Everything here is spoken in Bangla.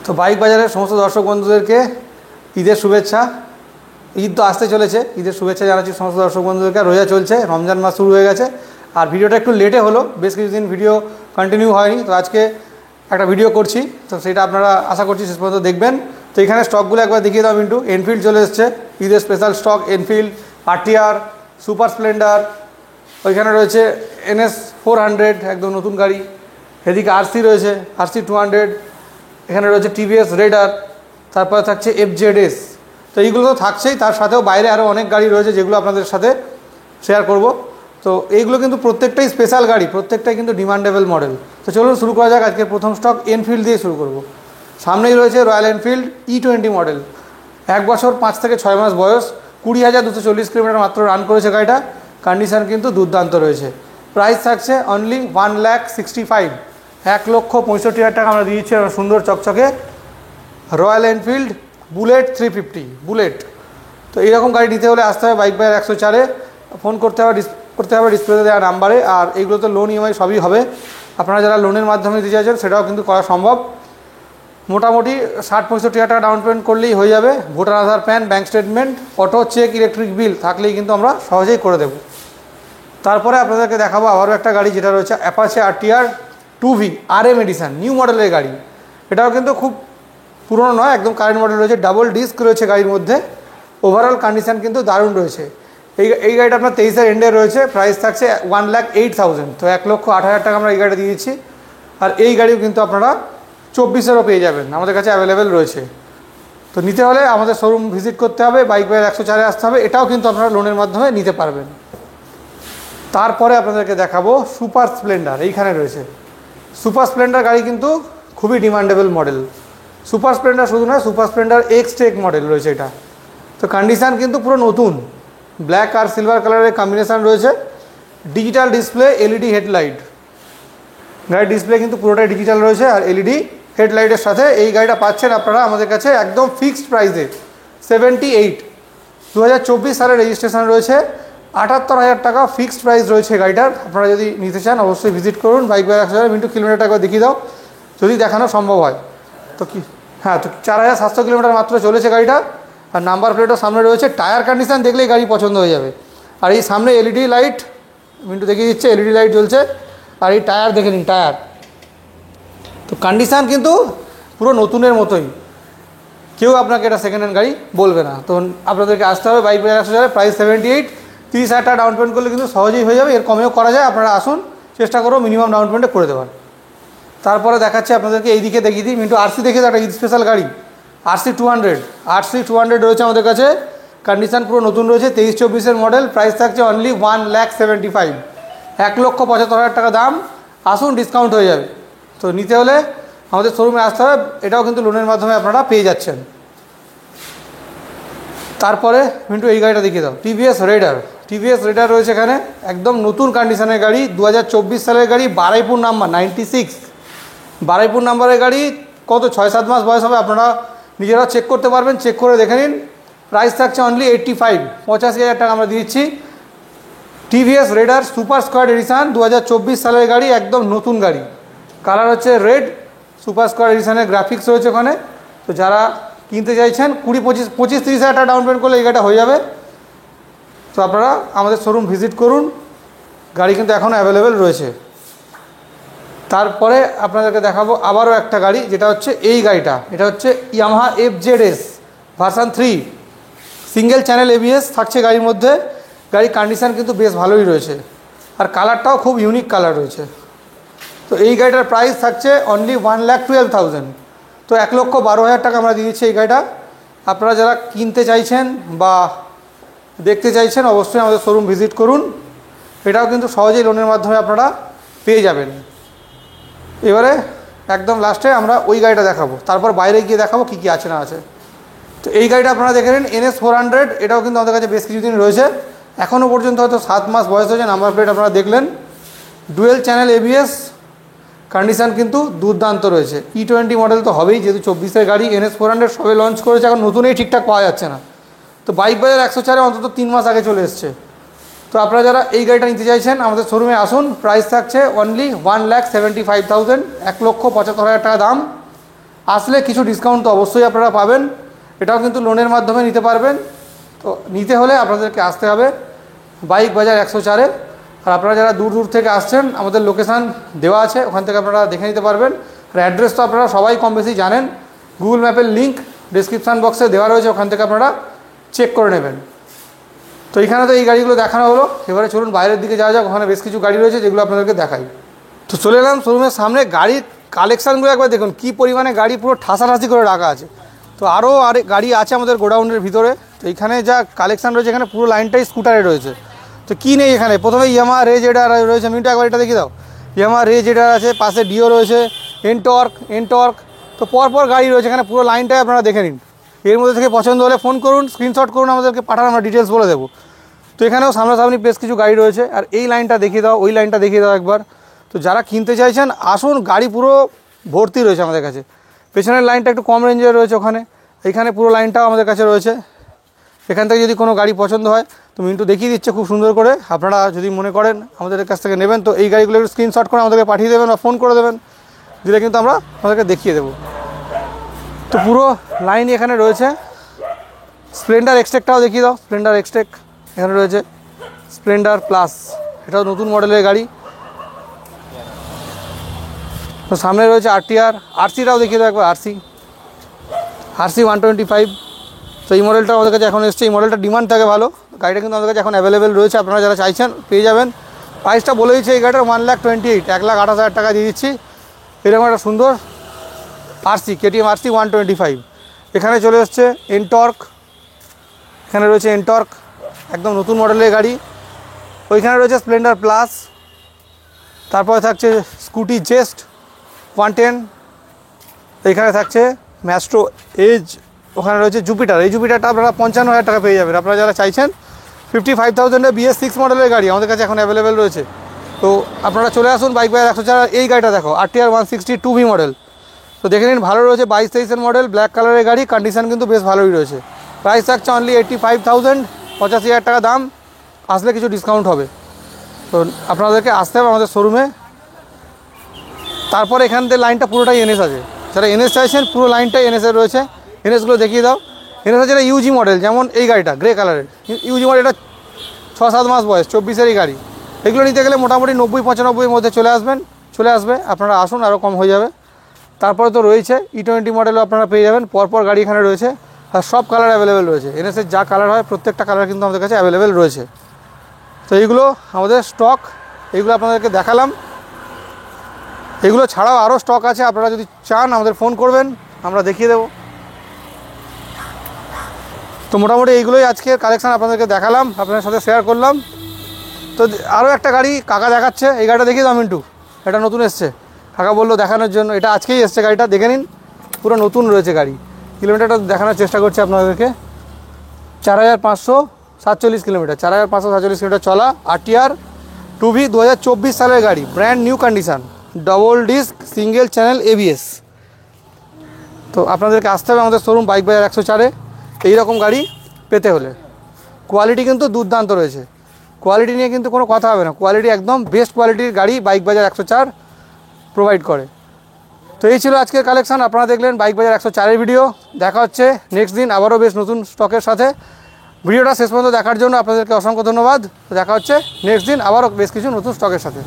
তো বাইক বাজারের সমস্ত দর্শক বন্ধুদেরকে ঈদের শুভেচ্ছা। ঈদ তো আসতে চলেছে, ঈদের শুভেচ্ছা জানাচ্ছি সমস্ত দর্শক বন্ধুদেরকে। রোজা চলছে, রমজান মাস শুরু হয়ে গেছে, আর ভিডিওটা একটু লেটে হলো, বেশ কিছুদিন ভিডিও কন্টিনিউ হয়নি। তো আজকে একটা ভিডিও করছি, তো সেটা আপনারা আশা করছি শেষ পর্যন্ত দেখবেন। তো এখানে স্টকগুলো একবার দেখিয়ে দাও মিন্টু। এনফিল্ড চলে এসছে, ঈদের special stock. Enfield, RTR, super Splendor, ওইখানে রয়েছে NS 400, একদম নতুন গাড়ি। এদিকে আরসি রয়েছে, RC 200, এখানে রয়েছে TVS রেডার, তারপরে থাকছে FZS। তো এইগুলো তো থাকছেই, তার সাথেও বাইরে আরও অনেক গাড়ি রয়েছে যেগুলো আপনাদের সাথে শেয়ার করব। তো এইগুলো কিন্তু প্রত্যেকটাই স্পেশাল গাড়ি, প্রত্যেকটাই কিন্তু ডিমান্ডেবল মডেল। তো চলুন শুরু করা যাক। আজকে প্রথম স্টক এনফিল্ড দিয়ে শুরু করব। সামনেই রয়েছে রয়্যাল এনফিল্ড E20 মডেল, 1 বছর 5 থেকে 6 মাস বয়স, 20,240 কিলোমিটার মাত্র রান করেছে গাড়িটা। কন্ডিশন কিন্তু দুর্দান্ত রয়েছে। প্রাইস থাকছে অনলি 1,65,000, 1,65,000 টাকা আমরা দিয়েছি সুন্দর চকচকে রয়্যাল এনফিল্ড বুলেট 350 বুলেট। তো এইরকম গাড়ি নিতে হলে আসতে হবে বাইক বাজার 104-এ, ফোন করতে হবে ডিসপ্লেতে দেওয়া নাম্বারে। আর এইগুলো তো লোন EMI সবই হবে, আপনারা যারা লোনের মাধ্যমে দিতে চাইছেন সেটাও কিন্তু করা সম্ভব। মোটামুটি 60-65,000 টাকা ডাউন পেমেন্ট করলেই হয়ে যাবে। Voter Aadhaar, PAN, bank statement, auto, cheque, electric bill থাকলেই কিন্তু আমরা সহজেই করে দেব। তারপরে আপনাদেরকে দেখাবো আবারও একটা গাড়ি, যেটা রয়েছে Apache RTR 2V RM edition, new মডেলের গাড়ি। এটাও কিন্তু খুব পুরনো নয়, একদম কারেন্ট মডেল রয়েছে। ডাবল ডিস্ক রয়েছে গাড়ির মধ্যে। ওভারঅল কন্ডিশন কিন্তু দারুণ রয়েছে। এই গাড়িটা আপনার 23-এর এন্ডে রয়েছে। প্রাইস থাকছে 1,08,000, তো 1,08,000 টাকা আমরা এই গাড়িটা দিয়েছি। আর এই গাড়িও কিন্তু আপনারা 24-এরও পেয়ে যাবেন, আমাদের কাছে অ্যাভেলেবেল রয়েছে। তো নিতে হলে আমাদের শোরুম ভিজিট করতে হবে, বাইক বাজার 104-এ আসতে হবে। এটাও কিন্তু আপনারা লোনের মাধ্যমে নিতে পারবেন। তারপরে আপনাদেরকে দেখাবো সুপার স্প্লেন্ডার। এইখানে রয়েছে সুপার স্প্লেন্ডার গাড়ি, কিন্তু খুবই ডিমান্ডেবল মডেল। সুপার স্প্লেন্ডার শুধু নয়, সুপার স্প্লেন্ডার X-Tech মডেল রয়েছে এটা। তো কন্ডিশান কিন্তু পুরো নতুন, ব্ল্যাক আর সিলভার কালারের কম্বিনেশান রয়েছে। Digital display, LED headlight. গাড়ির ডিসপ্লে কিন্তু পুরোটাই ডিজিটাল রয়েছে আর LED হেডলাইটের সাথে এই গাড়িটা পাচ্ছেন আপনারা আমাদের কাছে একদম ফিক্সড প্রাইসে 78। 2024 সালের রেজিস্ট্রেশন রয়েছে, 78,000 টাকা ফিক্সড প্রাইস রয়েছে গাড়িটার। আপনারা যদি নিতে চান অবশ্যই ভিজিট করুন বাইক বাজার 104। মিন্টু কিলোমিটার টাকা দেখিয়ে দাও যদি দেখানো সম্ভব হয়। তো কি, হ্যাঁ, তো 4,700 কিলোমিটার মাত্র চলেছে গাড়িটা। আর নাম্বার প্লেটও সামনে রয়েছে। টায়ার কন্ডিশন দেখলেই গাড়ি পছন্দ হয়ে যাবে। আর এই সামনে LED লাইট মিন্টু দেখিয়ে দিচ্ছে, LED লাইট জ্বলছে। আর এই টায়ার দেখে নিন, টায়ার তো কন্ডিশান কিন্তু পুরো নতুনের মতোই, কেউ আপনাকে এটা সেকেন্ড হ্যান্ড গাড়ি বলবে না। তো আপনাদেরকে আসতে হবে বাইক বাজার 104। প্রাইস 78, 30,000 টাকা ডাউন পেমেন্ট করলে কিন্তু সহজেই হয়ে যাবে। এর কমেও করা যায়, আপনারা আসুন, চেষ্টা করো মিনিমাম ডাউন পেমেন্টে করে দেওয়ার। তারপরে দেখাচ্ছে আপনাদেরকে এইদিকে দেখিয়ে দিই মিন্টু RC দেখে একটা ঈদ স্পেশাল গাড়ি RC 200 রয়েছে আমাদের কাছে। কন্ডিশান পুরো নতুন রয়েছে, 23-24-এর মডেল। প্রাইস থাকছে অনলি 1,75,000, 1,75,000 টাকা দাম। আসুন, ডিসকাউন্ট হয়ে যাবে। তো নিতে হলে আমাদের শোরুমে আসতে হবে। এটাও কিন্তু লোনের মাধ্যমে আপনারা পেয়ে যাচ্ছেন। তারপরে মিন্টু এই গাড়িটা দেখিয়ে দাও, TVS রেডার রয়েছে এখানে, একদম নতুন কন্ডিশনের গাড়ি। 2024 সালের গাড়ি, বারুইপুর নাম্বার 96, বারুইপুর নাম্বারের গাড়ি। কত 6-7 মাস বয়স হবে, আপনারা নিজেরা চেক করতে পারবেন, চেক করে দেখে নিন। প্রাইস থাকছে অনলি 85, 85,000 টাকা আমরা দিচ্ছি। TVS Raider super squad edition, 2024 সালের গাড়ি, একদম নতুন গাড়ি। কালার হচ্ছে রেড, সুপার স্কোয়াড এডিশনের গ্রাফিক্স রয়েছে ওখানে। তো যারা কিনতে চাইছেন 25-30,000 টাকা ডাউন পেমেন্ট করলে এই গাড়িটা হয়ে যাবে। তো আপনারা আমাদের শোরুম ভিজিট করুন, গাড়ি কিন্তু এখনও অ্যাভেলেবেল রয়েছে। তারপরে আপনাদেরকে দেখাবো আবারও একটা গাড়ি, যেটা হচ্ছে এই গাড়িটা। এটা হচ্ছে Yamaha FZS version 3, single channel ABS থাকছে গাড়ির মধ্যে। গাড়ির কন্ডিশান কিন্তু বেশ ভালোই রয়েছে, আর কালারটাও খুব ইউনিক কালার রয়েছে। তো এই গাড়িটার প্রাইস থাকছে অনলি 1,12,000, তো 1,12,000 টাকা আমরা দিয়েছি এই গাড়িটা। আপনারা যারা কিনতে চাইছেন বা দেখতে চাইছেন অবশ্যই আমাদের শোরুম ভিজিট করুন। এটাও কিন্তু সহজেই লোনের মাধ্যমে আপনারা পেয়ে যাবেন। এবারে একদম লাস্টে আমরা ওই গাড়িটা দেখাবো, তারপর বাইরে গিয়ে দেখাবো কী কী আছে না আছে। তো এই গাড়িটা আপনারা দেখে নিন, NS 400। এটাও কিন্তু আমাদের কাছে বেশ কিছুদিন রয়েছে, এখনও পর্যন্ত হয়তো 7 মাস বয়স হয়েছে। নাম্বার প্লেট আপনারা দেখলেন, ডুয়েল চ্যানেল ABS। কন্ডিশান কিন্তু দুর্দান্ত রয়েছে। E20 মডেল তো হবেই, যেহেতু 24-এর গাড়ি। NS 400 সবে লঞ্চ করেছে, এখন নতুনই ঠিকঠাক পাওয়া যাচ্ছে না। তো বাইক বাজার 104-এ অন্তত 3 মাস আগে চলে এসছে। তো আপনারা যারা এই গাড়িটা নিতে চাইছেন আমাদের শোরুমে আসুন। প্রাইস থাকছে অনলি 1,75,000, 1,75,000 টাকা দাম। আসলে কিছু ডিসকাউন্ট তো অবশ্যই আপনারা পাবেন, এটাও কিন্তু লোনের মাধ্যমে নিতে পারবেন। তো নিতে হলে আপনাদেরকে আসতে হবে বাইক বাজার 104-এ। আর আপনারা যারা দূর দূর থেকে আসছেন, আমাদের লোকেশান দেওয়া আছে, ওখান থেকে আপনারা দেখে নিতে পারবেন। আর অ্যাড্রেস তো আপনারা সবাই কম বেশি জানেন, গুগল ম্যাপের লিঙ্ক ডিসক্রিপশান বক্সে দেওয়া রয়েছে, ওখান থেকে আপনারা চেক করে নেবেন। তো এখানে তো এই গাড়িগুলো দেখানো হলো, এবারে চলুন বাইরের দিকে যাওয়া যাক, ওখানে বেশ কিছু গাড়ি রয়েছে যেগুলো আপনাদেরকে দেখাই। তো চলে এলাম শোরুমের সামনে, গাড়ির কালেকশানগুলো একবার দেখুন, কী পরিমাণে গাড়ি পুরো ঠাসাঠাসি করে রাখা আছে। তো আরও গাড়ি আছে আমাদের গোডাউনের ভিতরে। তো এখানে যা কালেকশান রয়েছে, এখানে পুরো লাইনটাই স্কুটারে রয়েছে। তো কী নেই এখানে, প্রথমে ইয়ামাহা রে জেডার রয়েছে, মিন্টু একবার এটা দেখিয়ে দাও। ইয়ামাহা রে জেডার আছে, পাশে ডিও রয়েছে, এনটর্ক। তো পরপর গাড়ি রয়েছে এখানে, পুরো লাইনটাই আপনারা দেখে নিন। এর মধ্যে থেকে পছন্দ হলে ফোন করুন, স্ক্রিনশট করুন, আমাদেরকে পাঠান, আমরা ডিটেলস বলে দেবো। তো এখানেও সামনাসামনি বেশ কিছু গাড়ি রয়েছে। আর এই লাইনটা দেখিয়ে দাও, ওই লাইনটা দেখিয়ে দাও একবার। তো যারা কিনতে চাইছেন আসুন, গাড়ি পুরো ভর্তি রয়েছে আমাদের কাছে। পেছনের লাইনটা একটু কম রেঞ্জের রয়েছে ওখানে, এখানে পুরো লাইনটাও আমাদের কাছে রয়েছে। এখান থেকে যদি কোনো গাড়ি পছন্দ হয় তো মিন্টু দেখিয়ে দিচ্ছে খুব সুন্দর করে। আপনারা যদি মনে করেন আমাদের কাছ থেকে নেবেন, তো এই গাড়িগুলো একটু স্ক্রিনশট করে আমাদেরকে পাঠিয়ে দেবেন বা ফোন করে দেবেন, দিলে কিন্তু আমরা আমাদেরকে দেখিয়ে দেবো। তো পুরো লাইনই এখানে রয়েছে। স্প্লেন্ডার এক্সটেকটাও দেখিয়ে দাও, স্প্লেন্ডার এক্সটেক এখানে রয়েছে, স্প্লেন্ডার প্লাস, এটাও নতুন মডেলের গাড়ি। তো সামনে রয়েছে আরটিআর, আরসিটাও দেখিয়ে দাও একবার, আরসি 125। তো এই মডেলটা আমাদের কাছে এখন এসছে, এই মডেলটা ডিমান্ড থাকে ভালো, গাড়িটা কিন্তু আমাদের কাছে এখন অ্যাভেলেবেল রয়েছে, আপনারা যারা চাইছেন পেয়ে যাবেন। প্রাইসটা বলে দিচ্ছে এই গাড়িটার 1,28,000, 1,28,000 টাকা দিয়ে দিচ্ছি। এরকম একটা সুন্দর আরসি, কেটিএম আরসি 125। এখানে চলে এসছে এনটর্ক, এখানে রয়েছে এনটর্ক, একদম নতুন মডেলের গাড়ি। ওইখানে রয়েছে স্প্লেন্ডার প্লাস, তারপরে থাকছে স্কুটি জেস্ট 110, এখানে থাকছে ম্যাস্ট্রো এজ, ওখানে রয়েছে জুপিটার। এই জুপিটারটা আপনারা 55,000 টাকা পেয়ে যাবেন। আপনারা যারা চাইছেন 55,000-এ BS6 মডেলের গাড়ি আমাদের কাছে এখন অ্যাভেলেবেল রয়েছে। তো আপনারা চলে আসুন বাইক বাজার 104। এই গাড়িটা দেখো, আরটিআর 160 2V মডেল। তো দেখে নিন, ভালো রয়েছে, 22-23-এর মডেল, ব্ল্যাক কালারের গাড়ি, কন্ডিশন কিন্তু বেশ ভালোই রয়েছে। প্রাইস থাকছে অনলি 85,000, 85,000 টাকা দাম। আসলে কিছু ডিসকাউন্ট হবে। তো আপনাদেরকে আসতে হবে আমাদের শোরুমে। তারপর এখান থেকে লাইনটা পুরোটাই এনএস আছে, যারা এনএস চাইছেন পুরো লাইনটাই এনএসের রয়েছে। এনএসগুলো দেখিয়ে দাও। এনএস আছে ইউজি মডেল, যেমন এই গাড়িটা গ্রে কালারের ইউজি মডেল, এটা 6-7 মাস বয়স, 24-এরই গাড়ি। এগুলো নিতে গেলে মোটামুটি 90-95-এর মধ্যে চলে আসবে। আপনারা আসুন, আরও কম হয়ে যাবে। তারপরে তো রয়েছে E20 মডেলও আপনারা পেয়ে যাবেন, পরপর গাড়ি এখানে রয়েছে। আর সব কালার অ্যাভেলেবেল রয়েছে, এনএসের যা কালার হয় প্রত্যেকটা কালার কিন্তু আমাদের কাছে অ্যাভেলেবেল রয়েছে। তো এইগুলো আমাদের স্টক, এইগুলো আপনাদেরকে দেখালাম। এগুলো ছাড়াও আরও স্টক আছে, আপনারা যদি চান আমাদের ফোন করবেন, আমরা দেখিয়ে দেবো। তো মোটামুটি এইগুলোই আজকের কালেকশান আপনাদেরকে দেখালাম, আপনাদের সাথে শেয়ার করলাম। তো আরও একটা গাড়ি কাকা দেখাচ্ছে, এই গাড়িটা দেখিয়ে দাও মিন্টু, এটা নতুন এসছে, কাকা বললো দেখানোর জন্য। এটা আজকেই এসছে গাড়িটা, দেখে নিন, পুরো নতুন রয়েছে গাড়ি। কিলোমিটারটা দেখানোর চেষ্টা করছি আপনাদেরকে, 4,547 কিলোমিটার, 4,547 কিলোমিটার চলা। আরটিআর 2V 2024 সালের গাড়ি, brand new condition, double disc, single channel ABS। তো আপনাদেরকে আসতে হবে আমাদের শোরুম বাইক বাজার 104-এ এইরকম গাড়ি পেতে হলে। কোয়ালিটি কিন্তু দুর্দান্ত রয়েছে, কোয়ালিটি নিয়ে কিন্তু কোনো কথা হবে না, কোয়ালিটি একদম বেস্ট কোয়ালিটির গাড়ি বাইক বাজার 104 প্রোভাইড করে। তো এই ছিল আজকের কালেকশান, আপনারা দেখলেন বাইক বাজার 104-এর ভিডিও। দেখা হচ্ছে নেক্সট দিন আবারও বেশ নতুন স্টকের সাথে। ভিডিওটা শেষ পর্যন্ত দেখার জন্য আপনাদেরকে অসংখ্য ধন্যবাদ। দেখা হচ্ছে নেক্সট দিন আবারও বেশ কিছু নতুন স্টকের সাথে।